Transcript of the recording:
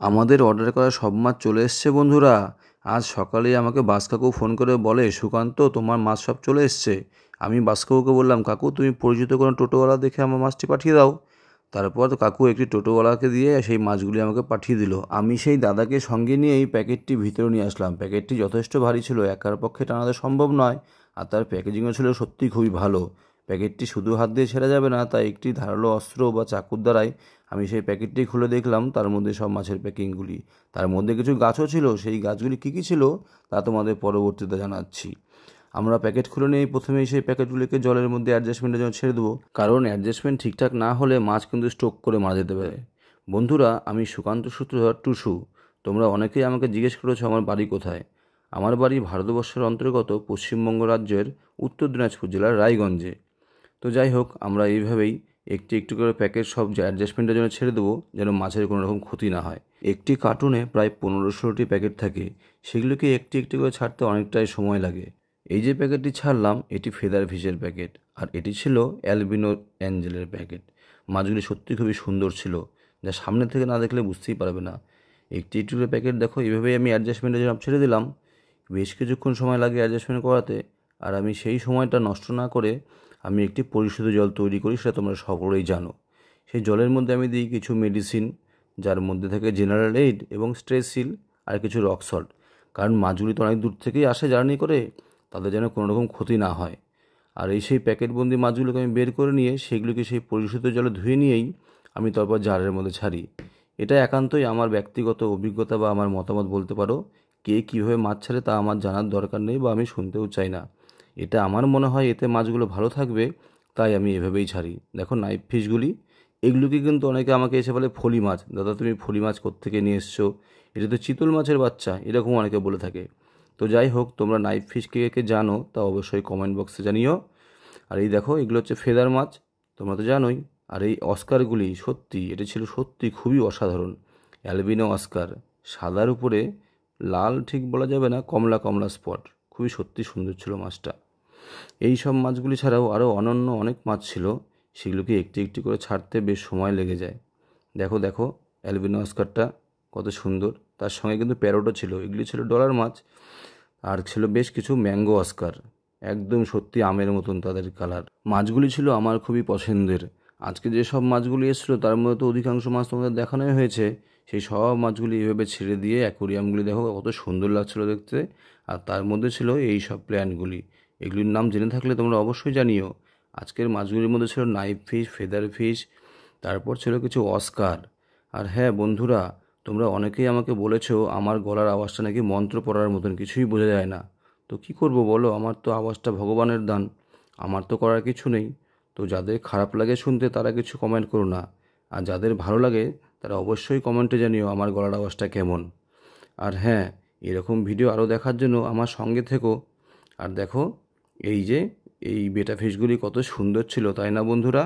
আমাদের অর্ডার করা সব মাছ চলে এসছে বন্ধুরা। আজ সকালেই আমাকে বাস কাকু ফোন করে বলে, সুকান্ত তোমার মাছ সব চলে এসছে। আমি বাস কাকুকে বললাম, কাকু তুমি পরিচিত কোনো টোটোওয়ালা দেখে আমার মাছটি পাঠিয়ে দাও। তারপর কাকু একটি টোটোওয়ালাকে দিয়ে সেই মাছগুলি আমাকে পাঠিয়ে দিল। আমি সেই দাদাকে সঙ্গে নিয়ে এই প্যাকেটটি ভিতরে নিয়ে আসলাম। প্যাকেটটি যথেষ্ট ভারী ছিল, একার পক্ষে টানাতে সম্ভব নয়, আর তার প্যাকেজিংও ছিল সত্যিই খুবই ভালো। প্যাকেটটি শুধু হাত দিয়ে ছেড়ে যাবে না, তাই একটি ধারালো অস্ত্র বা চাকুর দ্বারাই আমি সেই প্যাকেটটি খুলে দেখলাম তার মধ্যে সব মাছের প্যাকিংগুলি। তার মধ্যে কিছু গাছও ছিল, সেই গাছগুলি কী কী ছিল তা তোমাদের পরবর্তীতে জানাচ্ছি। আমরা প্যাকেট খুলে নিয়ে প্রথমেই সেই প্যাকেটগুলিকে জলের মধ্যে অ্যাডজাস্টমেন্টের জন্য ছেড়ে দেবো, কারণ অ্যাডজাস্টমেন্ট ঠিকঠাক না হলে মাছ কিন্তু স্ট্রোক করে মারা যেতে পারে। বন্ধুরা, আমি সুকান্ত সূত্রধর টুসু। তোমরা অনেকেই আমাকে জিজ্ঞেস করেছো আমার বাড়ি কোথায়। আমার বাড়ি ভারতবর্ষের অন্তর্গত পশ্চিমবঙ্গ রাজ্যের উত্তর দিনাজপুর জেলার রায়গঞ্জে। তো যাই হোক, আমরা এইভাবেই একটি একটি করে প্যাকেট সব অ্যাডজাস্টমেন্টের জন্য ছেড়ে দেবো, যেন মাছের কোনো রকম ক্ষতি না হয়। একটি কার্টুনে প্রায় 15-16টি প্যাকেট থাকে, সেগুলোকে একটি একটি করে ছাড়তে অনেকটাই সময় লাগে। এই যে প্যাকেটটি ছাড়লাম এটি ফেদার ফিশের প্যাকেট, আর এটি ছিল অ্যালবিনো অ্যাঞ্জেলের প্যাকেট। মাছগুলি সত্যি খুবই সুন্দর ছিল, যা সামনে থেকে না দেখলে বুঝতেই পারবে না। একটি একটি করে প্যাকেট দেখো, এভাবেই আমি অ্যাডজাস্টমেন্টের জন্য ছেড়ে দিলাম। বেশ কিছুক্ষণ সময় লাগে অ্যাডজাস্টমেন্ট করাতে, আর আমি সেই সময়টা নষ্ট না করে আমি একটি পরিশোধিত জল তৈরি করি, সেটা তোমরা সকলেই জানো। সেই জলের মধ্যে আমি দিই কিছু মেডিসিন, যার মধ্যে থাকে জেনারেল এইড এবং স্ট্রেসিল, আর কিছু রক সল্ট। কারণ মাছগুলি তো অনেক দূর থেকেই আসে জার্নি করে, তাদের যেন কোনো রকম ক্ষতি না হয়। আর এই সেই প্যাকেটবন্দি মাছগুলোকে আমি বের করে নিয়ে সেগুলিকে সেই পরিশোধিত জলে ধুয়ে নিয়েই আমি তারপর জারের মধ্যে ছাড়ি। এটা একান্তই আমার ব্যক্তিগত অভিজ্ঞতা বা আমার মতামত বলতে পারো। কে কীভাবে মাছ ছাড়ে তা আমার জানার দরকার নেই, বা আমি শুনতেও চাই না। এটা আমার মনে হয় এতে মাছগুলো ভালো থাকবে, তাই আমি এভাবেই ছাড়ি। দেখো নাইফ ফিশগুলি, এগুলোকে কিন্তু অনেকে আমাকে এসে বলে ফলি মাছ, দাদা তুমি ফলি মাছ কোত্থেকে নিয়ে এসছো, এটা তো চিতল মাছের বাচ্চা, এরকম অনেকে বলে থাকে। তো যাই হোক, তোমরা নাইফ ফিশ কে কে জানো তা অবশ্যই কমেন্ট বক্সে জানিও। আর এই দেখো, এগুলো হচ্ছে ফেদার মাছ, তোমরা তো জানোই। আর এই অস্কারগুলি সত্যি, এটা ছিল সত্যি খুবই অসাধারণ। অ্যালবিনো অস্কার, সাদার উপরে লাল ঠিক বলা যাবে না, কমলা কমলা স্পট, খুবই সত্যি সুন্দর ছিল মাছটা। এই সব মাছগুলি ছাড়াও আরও অনন্য অনেক মাছ ছিল, সেগুলোকে একটি একটি করে ছাড়তে বেশ সময় লেগে যায়। দেখো দেখো, অ্যালবিনো অস্কারটা কত সুন্দর, তার সঙ্গে কিন্তু প্যারোটও ছিল। এগুলি ছিল ডলার মাছ, আর ছিল বেশ কিছু ম্যাঙ্গো অস্কার, একদম সত্যি আমের মতন তাদের কালার। মাছগুলি ছিল আমার খুবই পছন্দের। আজকে যেসব মাছগুলি এসেছিলো তার মধ্যে তো অধিকাংশ মাছ তোমাদের দেখানোই হয়েছে। সেই সব মাছগুলি এভাবে ছেড়ে দিয়ে অ্যাকোরিয়ামগুলি দেখো কত সুন্দর লাগছিলো দেখতে। আর তার মধ্যে ছিল এই সব প্ল্যান্টগুলি, এগুলির নাম জেনে থাকলে তোমরা অবশ্যই জানিও। আজকের মাছগুলির মধ্যে ছিল নাইফ ফিশ, ফেদার ফিশ, তারপর ছিল কিছু অস্কার। আর হ্যাঁ বন্ধুরা, তোমরা অনেকেই আমাকে বলেছো আমার গলার আওয়াজটা নাকি মন্ত্র পড়ার মতন, কিছুই বোঝা যায় না। তো কি করব বলো, আমার তো আওয়াজটা ভগবানের দান, আমার তো করার কিছু নেই। তো যাদের খারাপ লাগে শুনতে তারা কিছু কমেন্ট করো না, আর যাদের ভালো লাগে তারা অবশ্যই কমেন্টে জানিও আমার গলার আওয়াজটা কেমন। আর হ্যাঁ, এরকম ভিডিও আরও দেখার জন্য আমার সঙ্গে থেকো। আর দেখো, এই যে এই বেটা ফিশগুলি কত সুন্দর ছিল, তাই না বন্ধুরা?